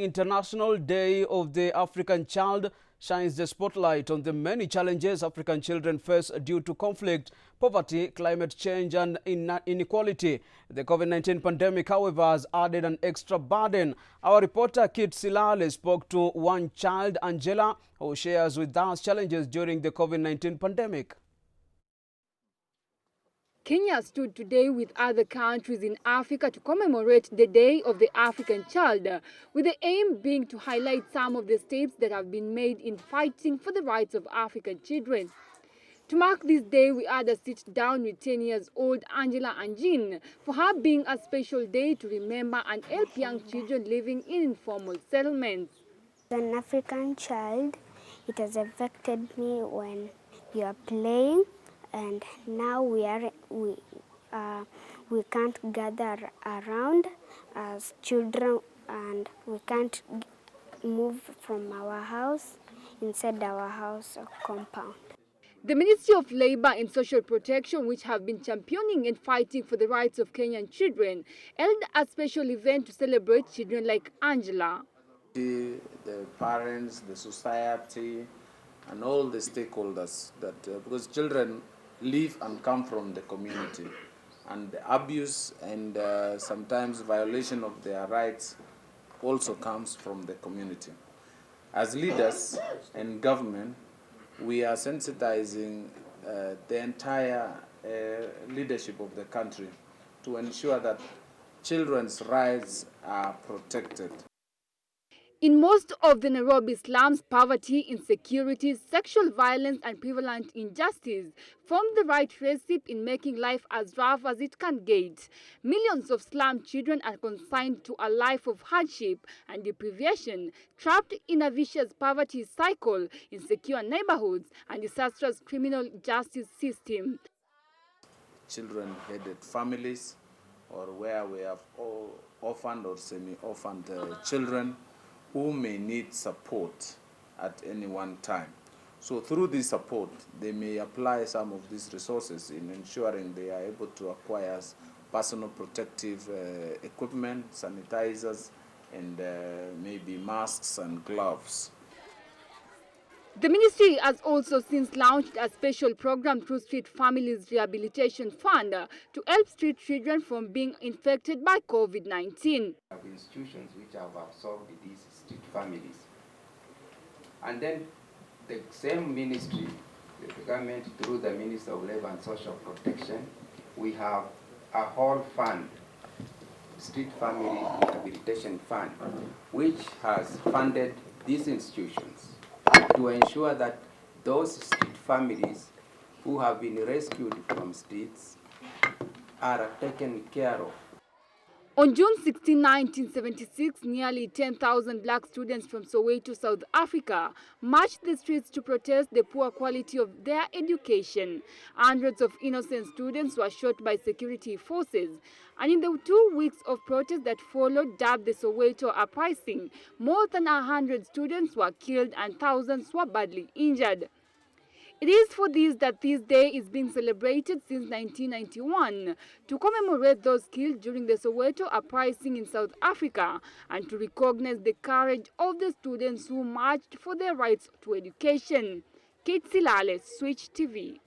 International Day of the African Child shines the spotlight on the many challenges African children face due to conflict, poverty, climate change and inequality. The COVID-19 pandemic, however, has added an extra burden. Our reporter Kit Silale spoke to one child, Angela, who shares with us challenges during the COVID-19 pandemic. Kenya stood today with other countries in Africa to commemorate the Day of the African Child, with the aim being to highlight some of the steps that have been made in fighting for the rights of African children. To mark this day, we had a sit-down with 10 years old Angela Anjin, for her being a special day to remember and help young children living in informal settlements. As an African child, it has affected me when you are playing, and now we can't gather around as children, and we can't move from our house inside our house or compound. The Ministry of Labour and Social Protection, which have been championing and fighting for the rights of Kenyan children, held a special event to celebrate children like Angela. The parents, the society, and all the stakeholders, because children live and come from the community, and the abuse and sometimes violation of their rights also comes from the community. As leaders and government, we are sensitizing the entire leadership of the country to ensure that children's rights are protected. In most of the Nairobi slums, poverty, insecurity, sexual violence and prevalent injustice form the right recipe in making life as rough as it can get. Millions of slum children are consigned to a life of hardship and deprivation, trapped in a vicious poverty cycle, insecure neighborhoods and disastrous criminal justice system. Children-headed families, or where we have orphaned or semi-orphaned children who may need support at any one time. So through this support, they may apply some of these resources in ensuring they are able to acquire personal protective equipment, sanitizers, and maybe masks and gloves. The ministry has also since launched a special program through Street Families Rehabilitation Fund to help street children from being infected by COVID-19. Institutions which have absorbed these street families. And then the same ministry, the government through the Ministry of Labour and Social Protection, we have a whole fund, Street Family Rehabilitation Fund, which has funded these institutions to ensure that those street families who have been rescued from streets are taken care of. On June 16, 1976, nearly 10,000 black students from Soweto, South Africa, marched the streets to protest the poor quality of their education. Hundreds of innocent students were shot by security forces. And in the 2 weeks of protest that followed, dubbed the Soweto Uprising, more than 100 students were killed and thousands were badly injured. It is for this that this day is being celebrated since 1991, to commemorate those killed during the Soweto Uprising in South Africa and to recognize the courage of the students who marched for their rights to education. Kate Silale, Switch TV.